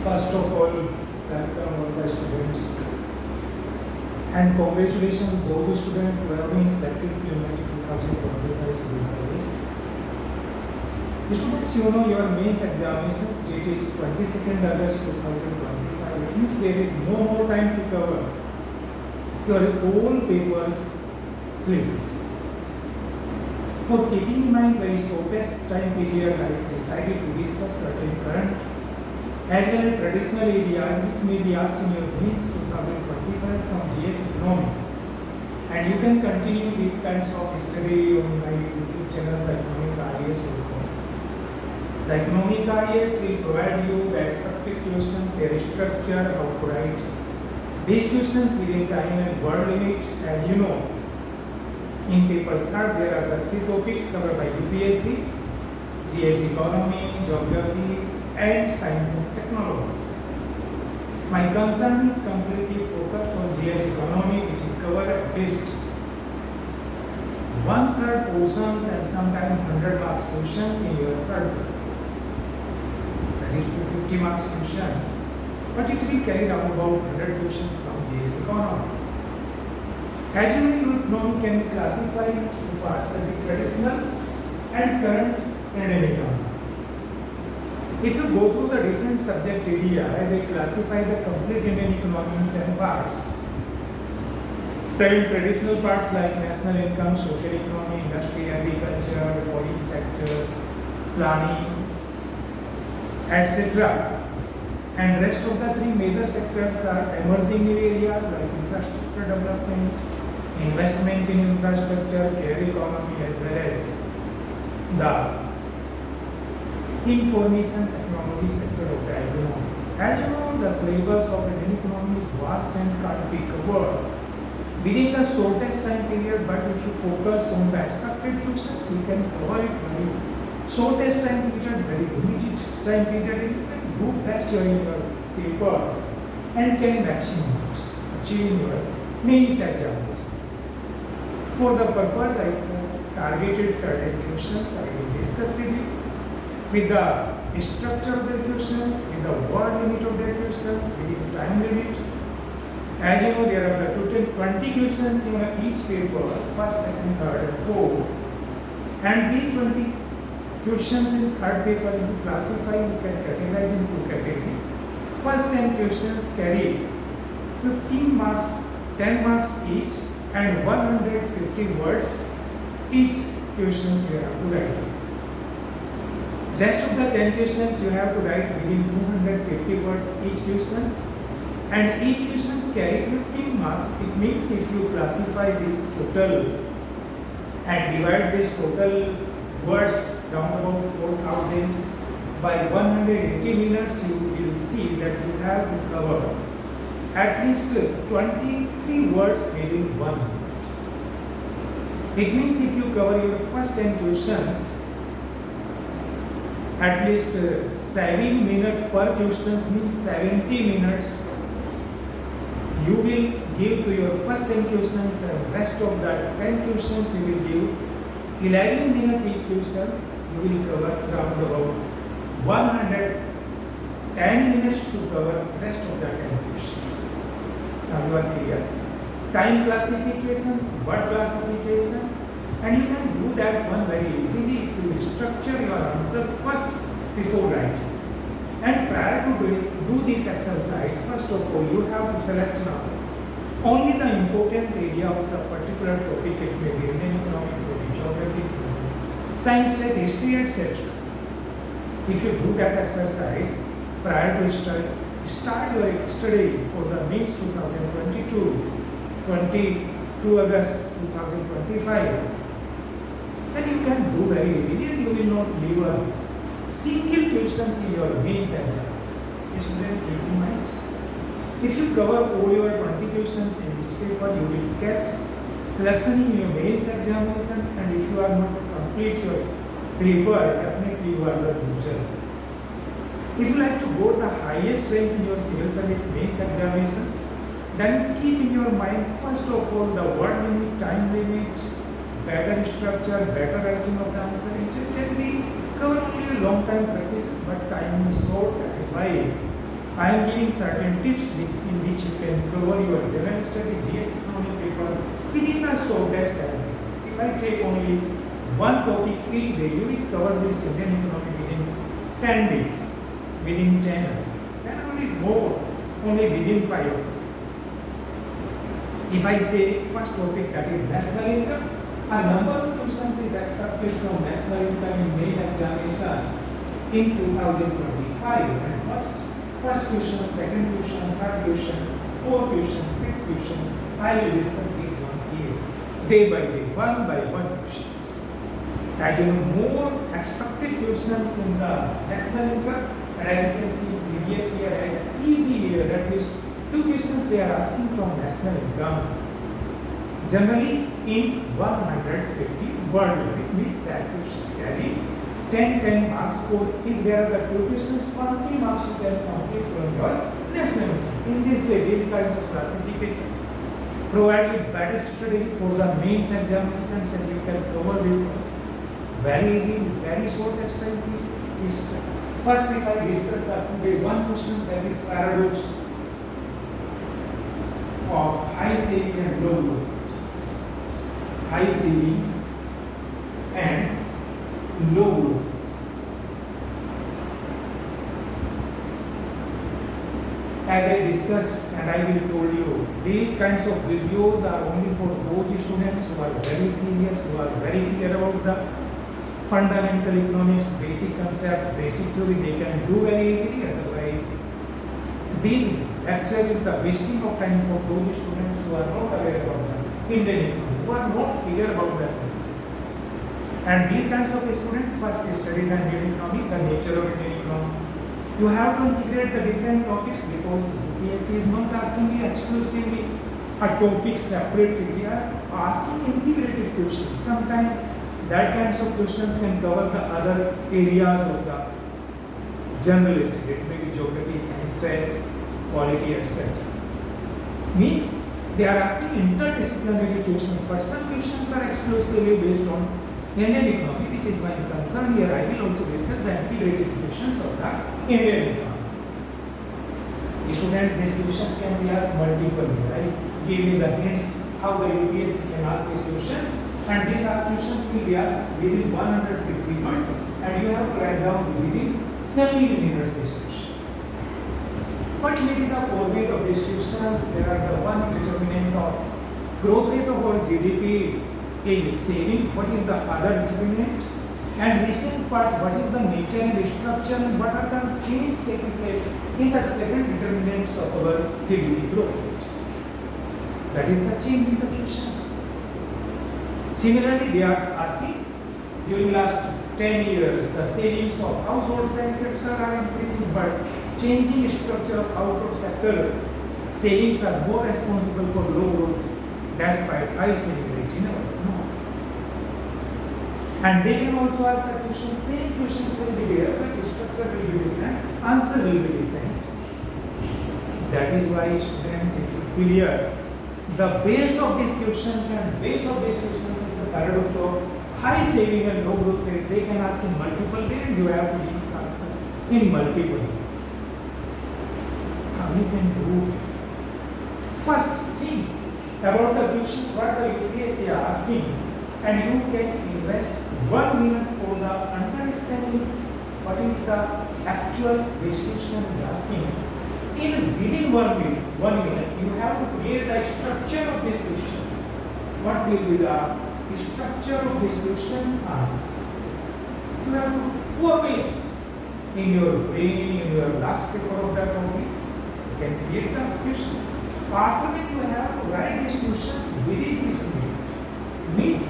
First of all, welcome all my students and congratulations those students who have been selected to the 2025 Civil Service. Students, you know your mains examinations date is 22nd August 2025. It means there is no more time to cover your whole paper's syllabus. For keeping in mind very shortest time period, I decided to discuss certain current as well as traditional areas which may be asked in your mains 2025 from G.Seconomy. And you can continue these kinds of study on my YouTube channel, the Economic IAS.com. The Economic IAS will provide you the expected questions, their structure, how to write these questions within time and word limit. As you know, in paper 3rd, there are the 3 topics covered by UPSC: G.Seconomy, Geography, and Science and Technology. My concern is completely focused on G.Seconomy, which is covered at least 1/3 portions and sometimes 100 marks questions in your 3rd paper. That is 250 marks questions, but it will carry down about 100 questions from G.Seconomy. As you know, economy can be classified into 2 parts, that is traditional and current pandemic economy. If you go through the different subject area, as I classify the complete Indian economy in 10 parts, 7 traditional parts like national income, social economy, industry, agriculture, foreign sector, planning, etc. And rest of the 3 major sectors are emerging new areas like infrastructure development, investment in infrastructure, care economy, as well as the information technology sector of the economy. As you know, the syllabus of Indian economy is vast and can't be covered within the shortest time period, but if you focus on the expected questions, you can cover it very shortest time period, very limited time period, and you can do best your paper and can maximum marks achieve your mains examinations. For the purpose, I targeted certain questions I will discuss with you, with the structure of the questions, with the word limit of the questions, with the time limit. As you know, there are the total 20 questions in each paper, first, second, third, and fourth. And these 20 questions in third paper, if you classify, you can categorize in 2 categories. First 10 questions carry 15 marks, 10 marks each, and 150 words each questions you have to write. Rest of the 10 questions you have to write within 250 words each questions, and each questions carry 15 marks. It means if you classify this total and divide this total words round about 4,000 by 180 minutes, you will see that you have to cover at least 23 words within 1 minute. It means if you cover your first 10 questions, at least 7 minutes per question means 70 minutes you will give to your first 10 questions, and rest of the 10 questions you will give 11 minutes each questions. You will cover around about 110 minutes to cover rest of the 10 questions. Now you are clear. Time classifications, word classifications, and you can do that one very easily if you structure your answer first before writing. And prior to do this exercise, first of all, you have to select now only the important area of the particular topic. It may be Indian economic, geography, science, tech, history, etc. If you do that exercise prior to start your study for the mains 22 August 2025, then you can do very easily and you will not leave a single questions in your mains exams. Student, keep in mind, if you cover all your 20 questions in each paper, you will get selection in your mains examination, and if you are not complete your paper, definitely you are the loser. If you like to go the highest rank in your civil service mains examinations, then keep in your mind first of all the word limit, time limit, better structure, better writing of the answer. It can be cover only a long time practices, but time is short. That is why I am giving certain tips in which you can cover your general study G.Seconomy paper within the shortest time. If I take only one topic each day, you will cover this Indian economy within 10 days, within 10. 10 hours is more, only within 5. If I say first topic, that is national income, a number of questions is expected from national income in main examination in 2025. And first question, second question, third question, fourth question, fifth question. I will discuss this one here, day by day, one by one questions. As you know, more expected questions in the national income, and as you can see, previous year and every year at least 2 questions they are asking from national income. Generally in 150 word limit, means that questions carry 10 marks, or if there are the 2 questions, 20 marks you can complete from your national income. In this way, these kinds of classification provide you better strategy for the mains examinations, and you can cover this one very easy, very short time. First, if I discuss the today one question, that is paradox of high saving and low growth. High savings and low growth. As I discussed and I will told you, these kinds of videos are only for those students who are very serious, who are very clear about the fundamental economics, basic concept, basic theory. They can do very easily. Otherwise, this lecture is the wasting of time for those students who are not aware about the Indian economy, who are not clear about that. And these kinds of students first study the Indian economy, the nature of Indian economy. You have to integrate the different topics, because UPSC is not asking you exclusively a topic separately. They are asking integrated questions. Sometimes that kinds of questions can cover the other areas of the general study. It may be geography, science, tech, quality, etc. Means they are asking interdisciplinary questions, but some questions are exclusively based on Indian economy, which is my concern here. I will also discuss the integrated questions of the Indian economy. Students, these questions can be asked multiple. I gave you the hints how the UPSC can ask these questions, and these questions will be asked within 150 words, and you have to write down within 70 minutes these questions. What may be the format of these questions? There are the one determinant of growth rate of our GDP is saving. What is the other determinant? And recent part, what is the nature and structure, and what are the changes taking place in the second determinants of our GDP growth rate? That is the change in the questions. Similarly, they are asking during last 10 years, the savings of household sector are increasing, but changing structure of household sector savings are more responsible for low growth despite high saving rate in our economy. And they can also ask the question, same questions will be there, but the structure will be different, answer will be different. That is why student, if you clear the base of these questions, and base of these questions is the paradox of high saving and low growth rate. They can ask in multiple way, and you have to give the answer in multiple way. How you can do? First, think about the questions what the UPSC are asking, and you can invest 1 minute for the understanding what is the actual this question is asking. Within 1 minute, you have to create the structure of these questions. What will be the structure of these questions asked? You have to form it in your brain, in your last paper of that topic. You can create the questions. After that, you have to write these questions within 6 minutes. Means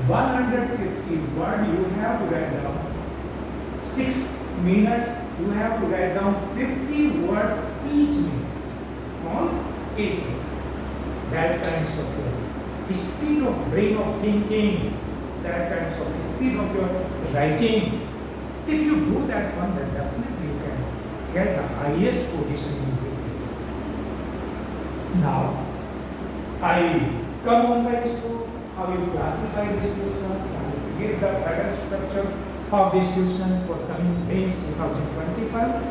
150 words you have to write down. 6 minutes you have to write down 50 words each minute on each minute. That kinds of speed of brain of thinking, that kinds of speed of your writing. If you do that one, then definitely you can get the highest position in the place. Now, I come on the issue how you classify these questions and create the pattern structure of these questions for coming mains 2025.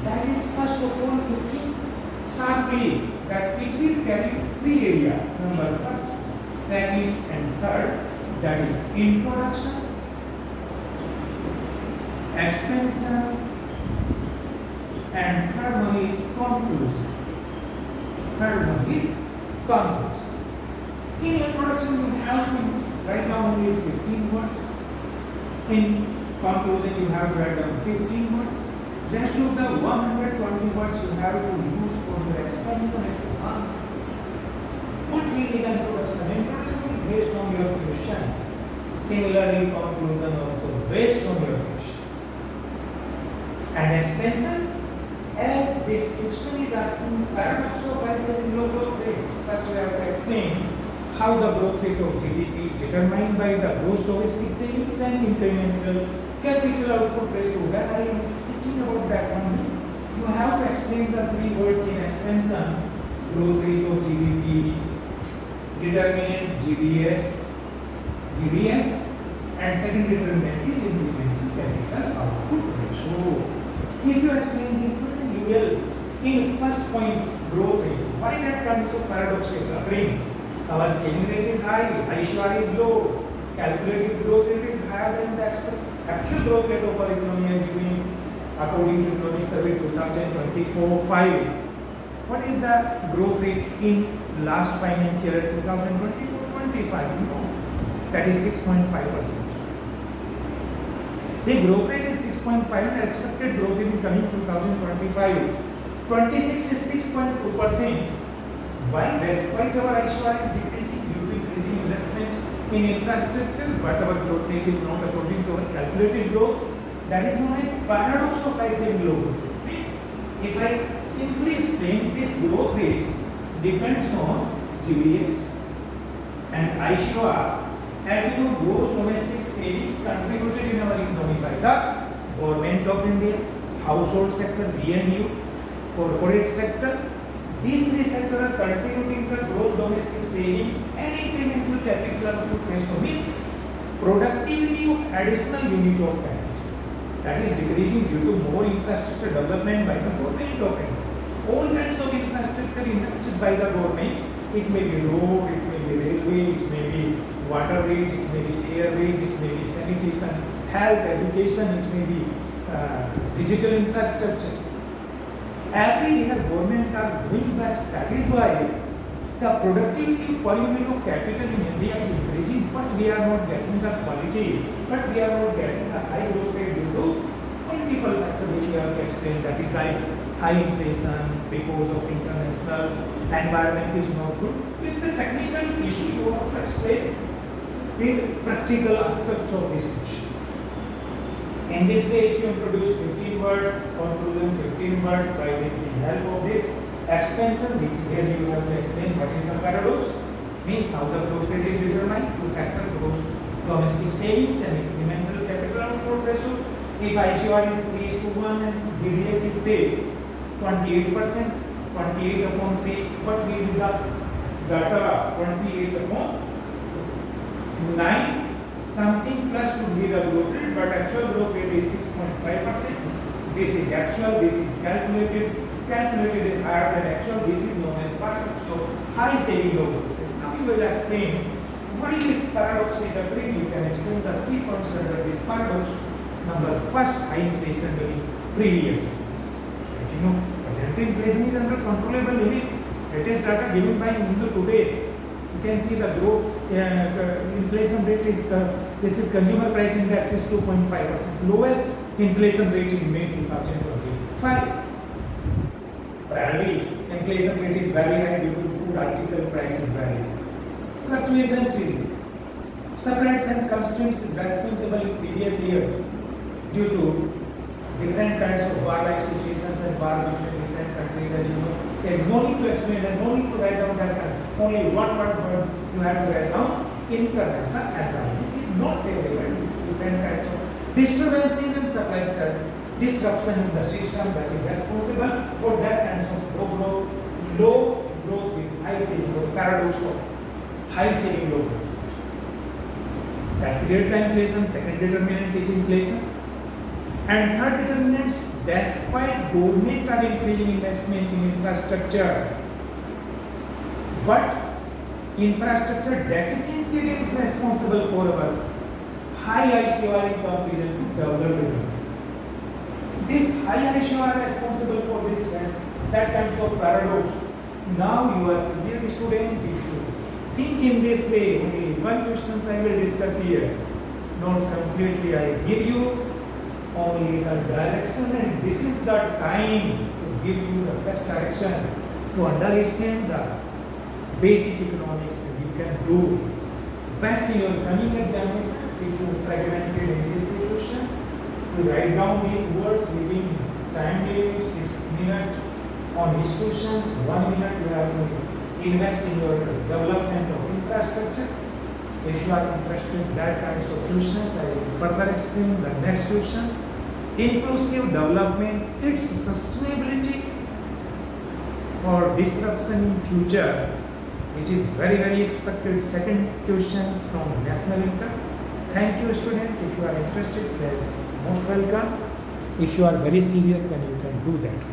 That is, first of all, you think sharply that it will carry three areas. Number first, second, and third. That is introduction, expansion, and third one is conclusion. Third one is conclusion. In introduction, you have to write down only 15 words. In conclusion, you have to write down 15 words. Rest of the 120 words you have to use for your expansion and answer. What will be the introduction? Introduction is based on your question. Similarly, conclusion also based on your questions. And expansion, as this question is asking paradox of rising low growth rate. First, we have to explain how the growth rate of GDP determined by the gross domestic savings and incremental capital output ratio. When I am speaking about background means, you have to explain the three words in expansion: growth rate of GDP, determinant GDS, and second determinant is incremental capital output ratio. If you explain this one, you will, in first point, growth rate. Why that comes so paradoxical occurring? Our saving rate is high, ISR is low, calculated growth rate is higher than the actual growth rate of our economy as given according to Economic Survey 2024-5. What is the growth rate in last financial year 2024-25? No, that is 6.5%. The growth rate is 6.5 and expected growth rate in coming 2025. 26 is 6.2%. Why? Despite our ISR is decreasing due to increasing investment in infrastructure, but our growth rate is not according to our calculated growth. That is known as paradox of rising low growth rate. If I simply explain, this growth rate depends on GDS and ISR, and you know, gross domestic savings contributed in our economy by the government of India, household sector, B&U, corporate sector. These three sectors are contributing the gross domestic savings and incremental capital output ratio, means productivity of additional unit of capital. That is decreasing due to more infrastructure development by the government of India. All kinds of infrastructure invested by the government. It may be road, it may be railway, it may be waterways, it may be airways, it may be sanitation, health, education, it may be digital infrastructure. Every year government are doing best. That is why the productivity per unit of capital in India is increasing, but we are not getting the quality, but we are not getting the high growth rate due to multiple factors which we have to explain. That is like high inflation because of international environment is not good. With the technical issue, you have to explain with practical aspects of these questions. In this way, if you introduce 15 words, conclusion 15 words by taking help of this expansion, which here you have to explain what is the paradox, means how the growth rate is determined, two factor gross domestic savings and incremental capital output ratio. If ICR is 3:1 and GDS is say 28%, 28 upon 3, what will be the data? 28 upon 9. Something plus would be the growth rate, but actual growth rate is 6.5%. This is actual, this is calculated. Calculated is higher than actual. This is known as paradox. So high saving low growth rate. Now we will explain what is this paradox is occurring. You can explain the 3 points under this paradox. Number first, high inflation during previous years. As you know, present inflation is under controllable limit. Latest data given by Hindu today. You can see the growth inflation rate is this is consumer price index is 2.5%, lowest inflation rate in May 2025. Primarily, inflation rate is very high due to food article prices very high. Fluctuations in supplies and constraints is responsible in previous year due to different kinds of war-like situations and war between different countries. As you know, there is no need to explain and no need to write down that. Only one word you have to write down. International environment is not favorable due to different kinds of disturbances and supply side disruption in the system that is responsible for that kinds of low growth with high saving growth, paradox of high saving low growth. That creates the inflation. Second determinant is inflation. And third determinants, despite government are increasing investment in infrastructure, but infrastructure deficiency is responsible for our high ICR in comparison to development. This high ICR responsible for this that kinds of paradox. Now you are clear, student. If you think in this way, only one question I will discuss here. Not completely, I give you only the direction, and this is the time to give you the best direction to understand the basic economics, and you can do best in your coming examinations if you fragmented in these questions. You write down these words within time limit 6 minutes on these questions. 1 minute you have to invest in your development of infrastructure. If you are interested in that kinds of questions, I will further explain the next questions. Inclusive development, its sustainability or disruption in future, which is very expected. Second questions from national income. Thank you, student. If you are interested, please most welcome. If you are very serious, then you can do that.